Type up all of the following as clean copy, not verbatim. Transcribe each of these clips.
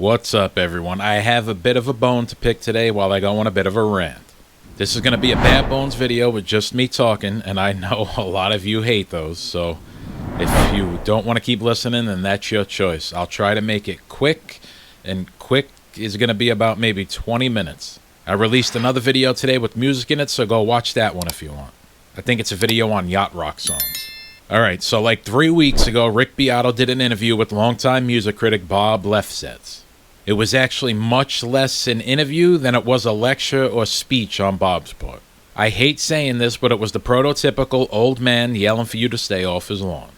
What's up, everyone? I have a bit of a bone to pick today while I go on a bit of a rant. This is going to be a bare bones video with just me talking, and I know a lot of you hate those, so if you don't want to keep listening, then that's your choice. I'll try to make it quick, and quick is going to be about maybe 20 minutes. I released another video today with music in it, so go watch that one if you want. I think it's a video on yacht rock songs. Alright, so like 3 weeks ago, Rick Beato did an interview with longtime music critic Bob Lefsetz. It was actually much less an interview than it was a lecture or speech on Bob's part. I hate saying this, but it was the prototypical old man yelling for you to stay off his lawn.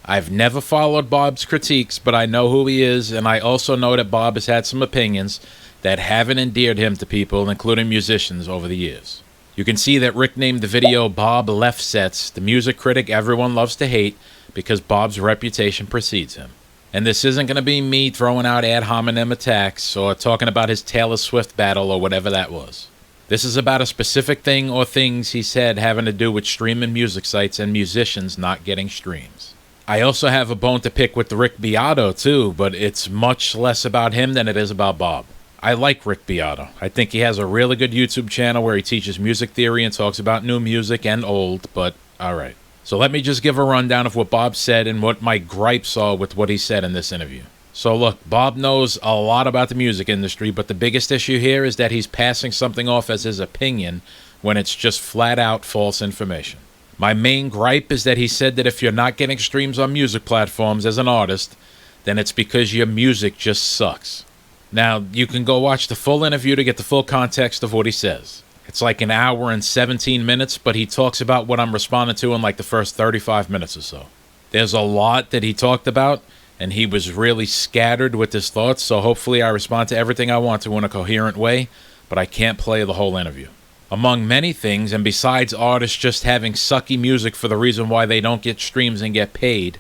I've never followed Bob's critiques, but I know who he is, and I also know that Bob has had some opinions that haven't endeared him to people, including musicians, over the years. You can see that Rick named the video Bob Lefsetz, the music critic everyone loves to hate, because Bob's reputation precedes him. And this isn't going to be me throwing out ad hominem attacks or talking about his Taylor Swift battle or whatever that was. This is about a specific thing or things he said having to do with streaming music sites and musicians not getting streams. I also have a bone to pick with Rick Beato too, but it's much less about him than it is about Bob. I like Rick Beato. I think he has a really good YouTube channel where he teaches music theory and talks about new music and old, but alright. So let me just give a rundown of what Bob said and what my gripes are with what he said in this interview. So look, Bob knows a lot about the music industry, but the biggest issue here is that he's passing something off as his opinion when it's just flat out false information. My main gripe is that he said that if you're not getting streams on music platforms as an artist, then it's because your music just sucks. Now, you can go watch the full interview to get the full context of what he says. It's like an hour and 17 minutes, but he talks about what I'm responding to in like the first 35 minutes or so. There's a lot that he talked about, and he was really scattered with his thoughts, so hopefully I respond to everything I want to in a coherent way, but I can't play the whole interview. Among many things, and besides artists just having sucky music for the reason why they don't get streams and get paid,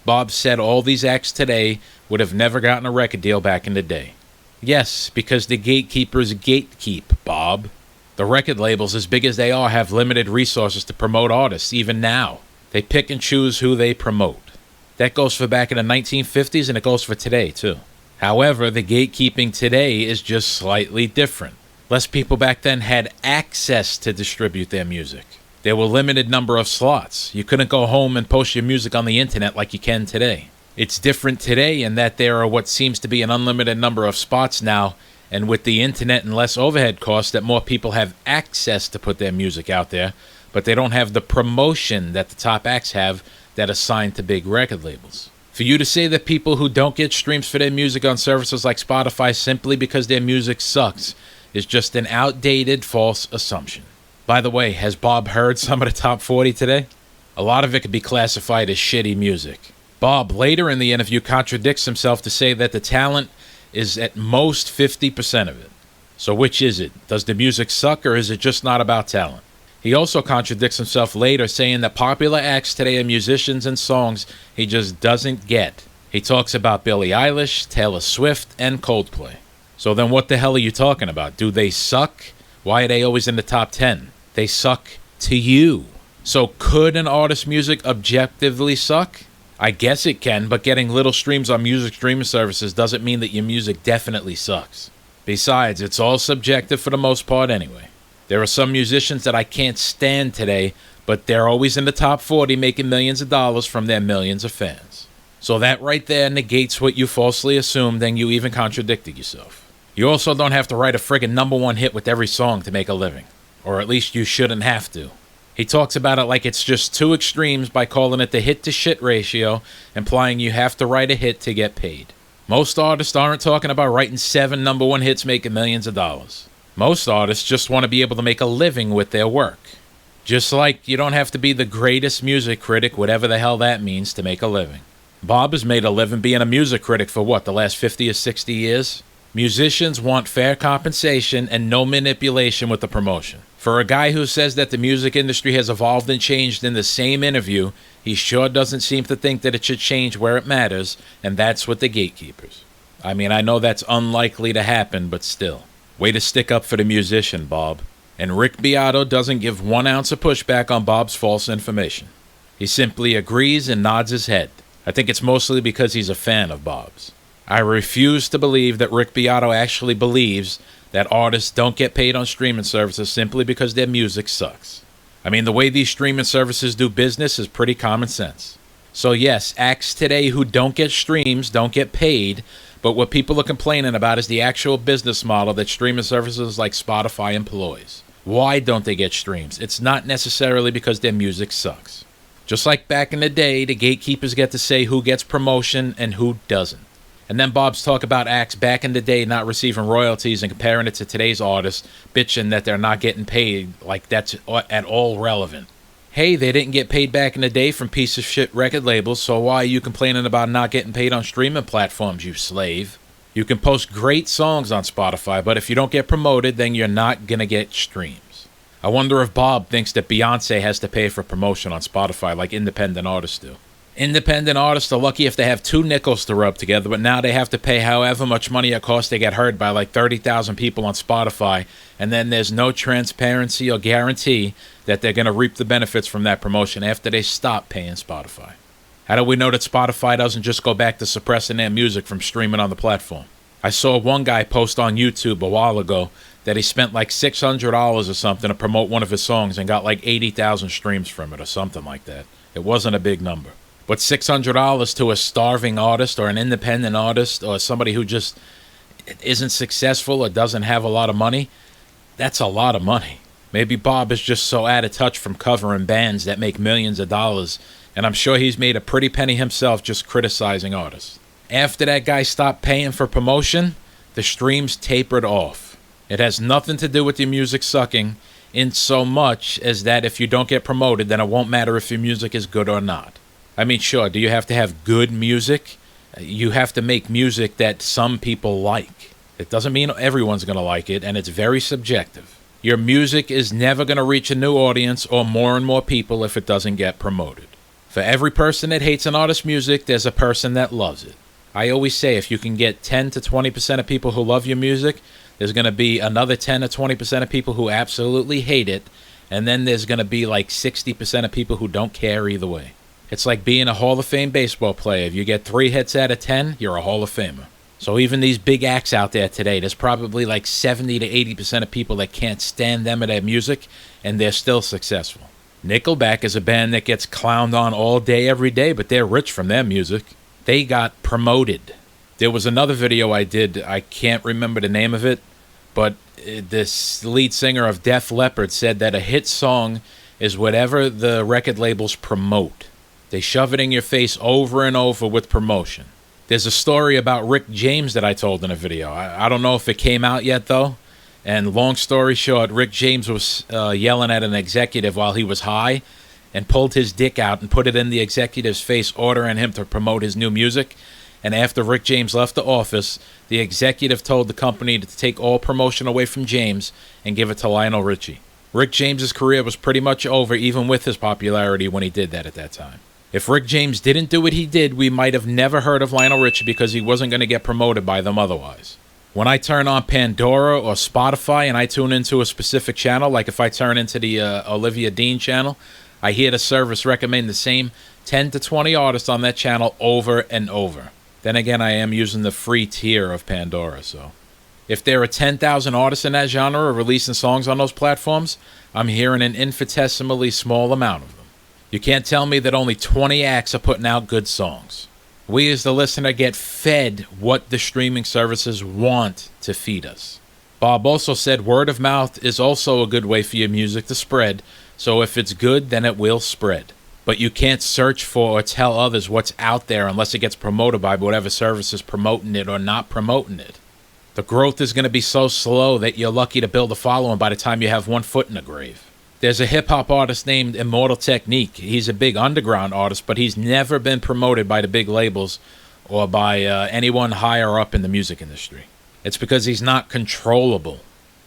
Bob said all these acts today would have never gotten a record deal back in the day. Yes, because the gatekeepers gatekeep, Bob. The record labels, as big as they are, have limited resources to promote artists, even now. They pick and choose who they promote. That goes for back in the 1950s, and it goes for today, too. However, the gatekeeping today is just slightly different. Less people back then had access to distribute their music. There were a limited number of slots. You couldn't go home and post your music on the internet like you can today. It's different today in that there are what seems to be an unlimited number of spots now, and with the internet and less overhead costs, that more people have access to put their music out there, but they don't have the promotion that the top acts have that are signed to big record labels. For you to say that people who don't get streams for their music on services like Spotify simply because their music sucks is just an outdated, false assumption. By the way, has Bob heard some of the top 40 today? A lot of it could be classified as shitty music. Bob, later in the interview, contradicts himself to say that the talent is at most 50% of it. So which is it? Does the music suck, or is it just not about talent? He also contradicts himself later, saying that popular acts today are musicians and songs he just doesn't get. He talks about Billie Eilish, Taylor Swift, and Coldplay. So then what the hell are you talking about? Do they suck? Why are they always in the top 10? They suck to you. So could an artist's music objectively suck? I guess it can, but getting little streams on music streaming services doesn't mean that your music definitely sucks. Besides, it's all subjective for the most part anyway. There are some musicians that I can't stand today, but they're always in the top 40 making millions of dollars from their millions of fans. So that right there negates what you falsely assumed, and you even contradicted yourself. You also don't have to write a friggin' #1 hit with every song to make a living. Or at least you shouldn't have to. He talks about it like it's just two extremes by calling it the hit-to-shit ratio, implying you have to write a hit to get paid. Most artists aren't talking about writing 7 #1 hits making millions of dollars. Most artists just want to be able to make a living with their work. Just like you don't have to be the greatest music critic, whatever the hell that means, to make a living. Bob has made a living being a music critic for what, the last 50 or 60 years? Musicians want fair compensation and no manipulation with the promotion. For a guy who says that the music industry has evolved and changed in the same interview, he sure doesn't seem to think that it should change where it matters, and that's with the gatekeepers. I mean, I know that's unlikely to happen, but still. Way to stick up for the musician, Bob. And Rick Beato doesn't give 1 ounce of pushback on Bob's false information. He simply agrees and nods his head. I think it's mostly because he's a fan of Bob's. I refuse to believe that Rick Beato actually believes that artists don't get paid on streaming services simply because their music sucks. I mean, the way these streaming services do business is pretty common sense. So yes, acts today who don't get streams don't get paid, but what people are complaining about is the actual business model that streaming services like Spotify employs. Why don't they get streams? It's not necessarily because their music sucks. Just like back in the day, the gatekeepers get to say who gets promotion and who doesn't. And then Bob's talk about acts back in the day not receiving royalties and comparing it to today's artists, bitching that they're not getting paid, like that's at all relevant. Hey, they didn't get paid back in the day from piece of shit record labels, so why are you complaining about not getting paid on streaming platforms, you slave? You can post great songs on Spotify, but if you don't get promoted, then you're not gonna get streams. I wonder if Bob thinks that Beyonce has to pay for promotion on Spotify like independent artists do. Independent artists are lucky if they have 2 nickels to rub together, but now they have to pay however much money it costs to get heard by like 30,000 people on Spotify, and then there's no transparency or guarantee that they're going to reap the benefits from that promotion after they stop paying Spotify. How do we know that Spotify doesn't just go back to suppressing their music from streaming on the platform? I saw one guy post on YouTube a while ago that he spent like $600 or something to promote one of his songs and got like 80,000 streams from it or something like that. It wasn't a big number. But $600 to a starving artist or an independent artist or somebody who just isn't successful or doesn't have a lot of money, that's a lot of money. Maybe Bob is just so out of touch from covering bands that make millions of dollars, and I'm sure he's made a pretty penny himself just criticizing artists. After that guy stopped paying for promotion, the streams tapered off. It has nothing to do with your music sucking, in so much as that if you don't get promoted, then it won't matter if your music is good or not. I mean, sure, do you have to have good music? You have to make music that some people like. It doesn't mean everyone's going to like it, and it's very subjective. Your music is never going to reach a new audience or more and more people if it doesn't get promoted. For every person that hates an artist's music, there's a person that loves it. I always say if you can get 10 to 20% of people who love your music, there's going to be another 10 to 20% of people who absolutely hate it, and then there's going to be like 60% of people who don't care either way. It's like being a Hall of Fame baseball player. If you get 3 hits out of 10, you're a Hall of Famer. So even these big acts out there today, there's probably like 70 to 80% of people that can't stand them or their music, and they're still successful. Nickelback is a band that gets clowned on all day, every day, but they're rich from their music. They got promoted. There was another video I did, I can't remember the name of it, but this lead singer of Def Leppard said that a hit song is whatever the record labels promote. They shove it in your face over and over with promotion. There's a story about Rick James that I told in a video. I don't know if it came out yet, though. And long story short, Rick James was yelling at an executive while he was high and pulled his dick out and put it in the executive's face, ordering him to promote his new music. And after Rick James left the office, the executive told the company to take all promotion away from James and give it to Lionel Richie. Rick James's career was pretty much over, even with his popularity, when he did that at that time. If Rick James didn't do what he did, we might have never heard of Lionel Richie because he wasn't going to get promoted by them otherwise. When I turn on Pandora or Spotify and I tune into a specific channel, like if I turn into the Olivia Dean channel, I hear the service recommend the same 10 to 20 artists on that channel over and over. Then again, I am using the free tier of Pandora, so. If there are 10,000 artists in that genre releasing songs on those platforms, I'm hearing an infinitesimally small amount of them. You can't tell me that only 20 acts are putting out good songs. We as the listener get fed what the streaming services want to feed us. Bob also said word of mouth is also a good way for your music to spread, so if it's good, then it will spread. But you can't search for or tell others what's out there unless it gets promoted by whatever service is promoting it or not promoting it. The growth is going to be so slow that you're lucky to build a following by the time you have one foot in the grave. There's a hip-hop artist named Immortal Technique. He's a big underground artist, but he's never been promoted by the big labels or by anyone higher up in the music industry. It's because he's not controllable.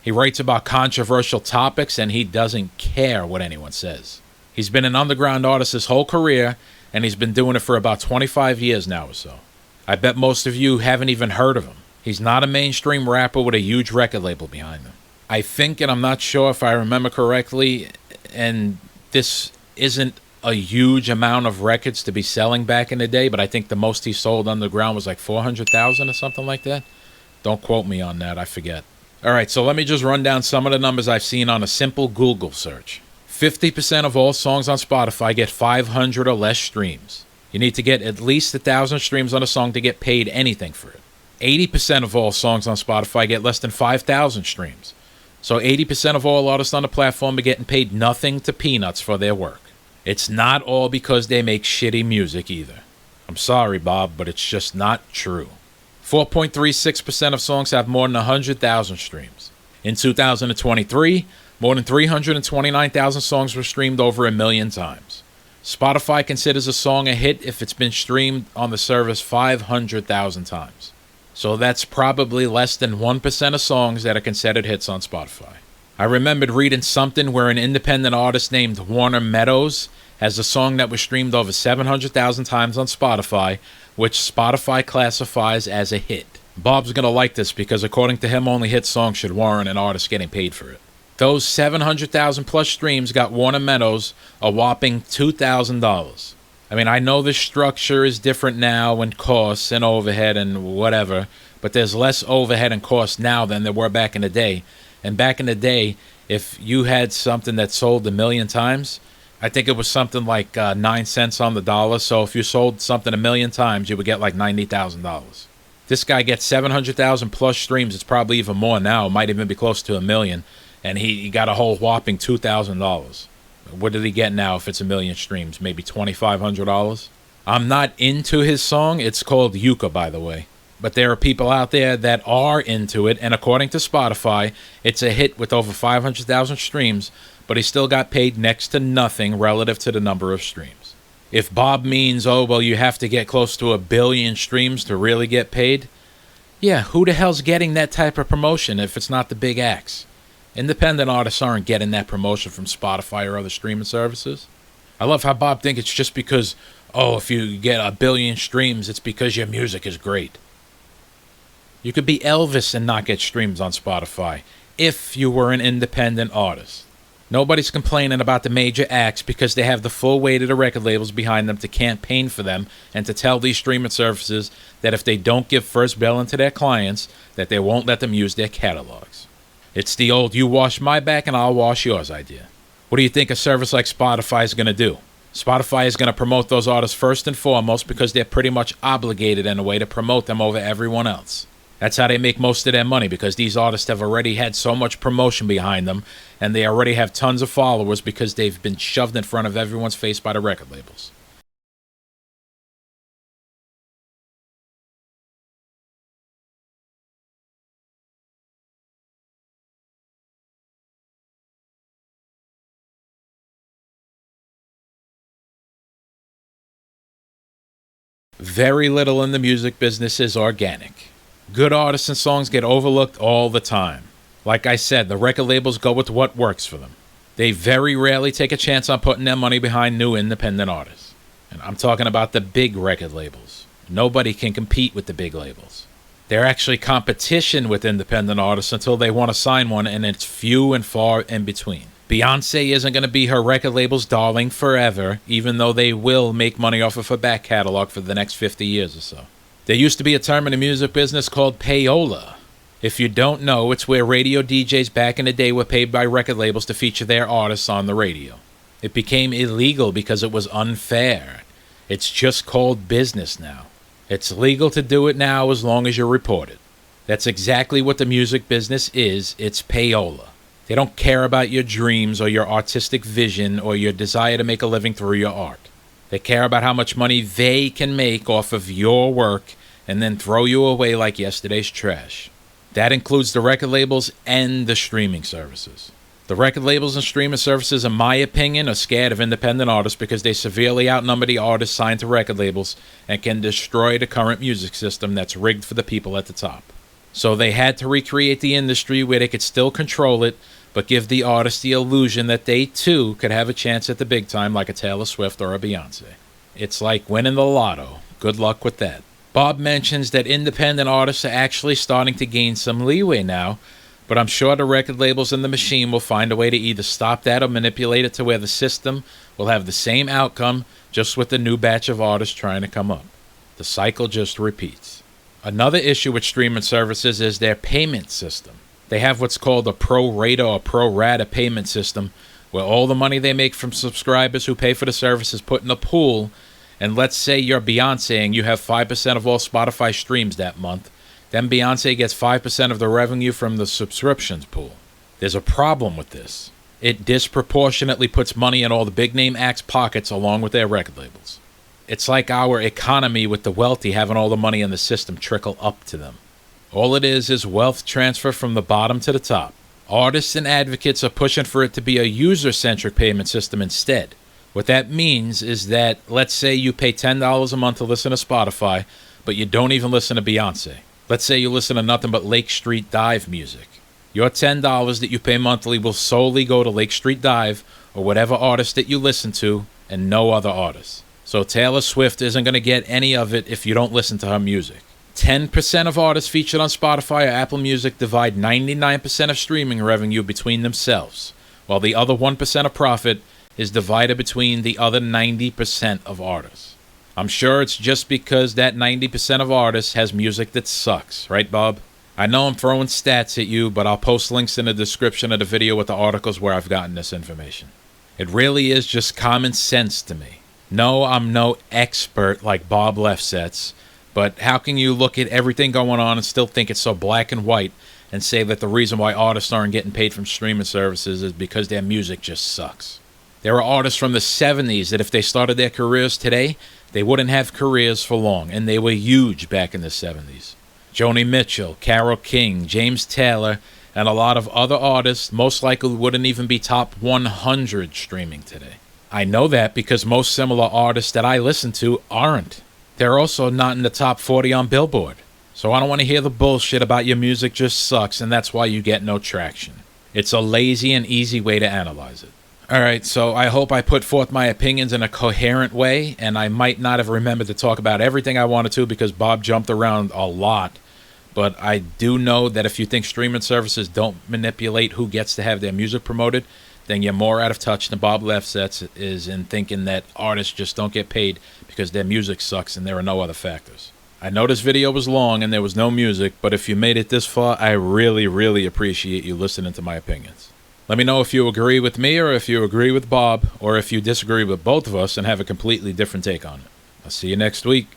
He writes about controversial topics, and he doesn't care what anyone says. He's been an underground artist his whole career, and he's been doing it for about 25 years now or so. I bet most of you haven't even heard of him. He's not a mainstream rapper with a huge record label behind him. I think, and I'm not sure if I remember correctly, and this isn't a huge amount of records to be selling back in the day, but I think the most he sold underground was like 400,000 or something like that. Don't quote me on that, I forget. All right, so let me just run down some of the numbers I've seen on a simple Google search. 50% of all songs on Spotify get 500 or less streams. You need to get at least 1,000 streams on a song to get paid anything for it. 80% of all songs on Spotify get less than 5,000 streams. So 80% of all artists on the platform are getting paid nothing to peanuts for their work. It's not all because they make shitty music either. I'm sorry, Bob, but it's just not true. 4.36% of songs have more than 100,000 streams. In 2023, more than 329,000 songs were streamed over 1 million times. Spotify considers a song a hit if it's been streamed on the service 500,000 times. So that's probably less than 1% of songs that are considered hits on Spotify. I remembered reading something where an independent artist named Warner Meadows has a song that was streamed over 700,000 times on Spotify, which Spotify classifies as a hit. Bob's going to like this because according to him, only hit songs should warrant an artist getting paid for it. Those 700,000 plus streams got Warner Meadows a whopping $2,000. I mean, I know the structure is different now and costs and overhead and whatever, but there's less overhead and costs now than there were back in the day. And back in the day, if you had something that sold 1 million times, I think it was something like 9 cents on the dollar. So if you sold something 1 million times, you would get like $90,000. This guy gets 700,000 plus streams. It's probably even more now. It might even be close to 1 million. And he got a whole whopping $2,000. What did he get now if it's 1 million streams? Maybe $2,500? I'm not into his song. It's called Yucca, by the way. But there are people out there that are into it, and according to Spotify, it's a hit with over 500,000 streams, but he still got paid next to nothing relative to the number of streams. If Bob means, oh, well, you have to get close to 1 billion streams to really get paid, yeah, who the hell's getting that type of promotion if it's not the big acts? Independent artists aren't getting that promotion from Spotify or other streaming services. I love how Bob thinks it's just because, oh, if you get 1 billion streams, it's because your music is great. You could be Elvis and not get streams on Spotify if you were an independent artist. Nobody's complaining about the major acts because they have the full weight of the record labels behind them to campaign for them and to tell these streaming services that if they don't give first billing to their clients, that they won't let them use their catalogs. It's the old you wash my back and I'll wash yours idea. What do you think a service like Spotify is going to do? Spotify is going to promote those artists first and foremost because they're pretty much obligated in a way to promote them over everyone else. That's how they make most of their money, because these artists have already had so much promotion behind them and they already have tons of followers because they've been shoved in front of everyone's face by the record labels. Very little in the music business is organic. Good artists and songs get overlooked all the time. Like I said, the record labels go with what works for them. They very rarely take a chance on putting their money behind new independent artists. And I'm talking about the big record labels. Nobody can compete with the big labels. They're actually competition with independent artists until they want to sign one, and it's few and far in between. Beyonce isn't going to be her record label's darling forever, even though they will make money off of her back catalog for the next 50 years or so. There used to be a term in the music business called payola. If you don't know, it's where radio DJs back in the day were paid by record labels to feature their artists on the radio. It became illegal because it was unfair. It's just called business now. It's legal to do it now as long as you report it. That's exactly what the music business is. It's payola. They don't care about your dreams or your artistic vision or your desire to make a living through your art. They care about how much money they can make off of your work and then throw you away like yesterday's trash. That includes the record labels and the streaming services. The record labels and streaming services, in my opinion, are scared of independent artists because they severely outnumber the artists signed to record labels and can destroy the current music system that's rigged for the people at the top. So they had to recreate the industry where they could still control it, but give the artist the illusion that they too could have a chance at the big time like a Taylor Swift or a Beyonce. It's like winning the lotto. Good luck with that. Bob mentions that independent artists are actually starting to gain some leeway now, But I'm sure the record labels and the machine will find a way to either stop that or manipulate it to where the system will have the same outcome, just with the new batch of artists trying to come up. The cycle just repeats. Another issue with streaming services is their payment system. They have what's called a pro rata or pro rata payment system, where all the money they make from subscribers who pay for the service is put in a pool, and let's say you're Beyonce and you have 5% of all Spotify streams that month. Then Beyonce gets 5% of the revenue from the subscriptions pool. There's a problem with this. It disproportionately puts money in all the big-name acts' pockets along with their record labels. It's like our economy with the wealthy having all the money in the system trickle up to them. All it is wealth transfer from the bottom to the top. Artists and advocates are pushing for it to be a user-centric payment system instead. What that means is that, let's say you pay $10 a month to listen to Spotify, but you don't even listen to Beyonce. Let's say you listen to nothing but Lake Street Dive music. Your $10 that you pay monthly will solely go to Lake Street Dive or whatever artist that you listen to and no other artists. So Taylor Swift isn't going to get any of it if you don't listen to her music. 10% of artists featured on Spotify or Apple Music divide 99% of streaming revenue between themselves, while the other 1% of profit is divided between the other 90% of artists. I'm sure it's just because that 90% of artists has music that sucks, right, Bob? I know I'm throwing stats at you, but I'll post links in the description of the video with the articles where I've gotten this information. It really is just common sense to me. No, I'm no expert like Bob Lefsetz, but how can you look at everything going on and still think it's so black and white and say that the reason why artists aren't getting paid from streaming services is because their music just sucks? There are artists from the 70s that if they started their careers today, they wouldn't have careers for long, and they were huge back in the 70s. Joni Mitchell, Carole King, James Taylor, and a lot of other artists most likely wouldn't even be top 100 streaming today. I know that because most similar artists that I listen to aren't. They're also not in the top 40 on Billboard. So I don't want to hear the bullshit about your music just sucks and that's why you get no traction. It's a lazy and easy way to analyze it. Alright, so I hope I put forth my opinions in a coherent way, and I might not have remembered to talk about everything I wanted to because Bob jumped around a lot. But I do know that if you think streaming services don't manipulate who gets to have their music promoted, then you're more out of touch than Bob Lefsetz is in thinking that artists just don't get paid because their music sucks and there are no other factors. I know this video was long and there was no music, but if you made it this far, I really, really appreciate you listening to my opinions. Let me know if you agree with me or if you agree with Bob, or if you disagree with both of us and have a completely different take on it. I'll see you next week.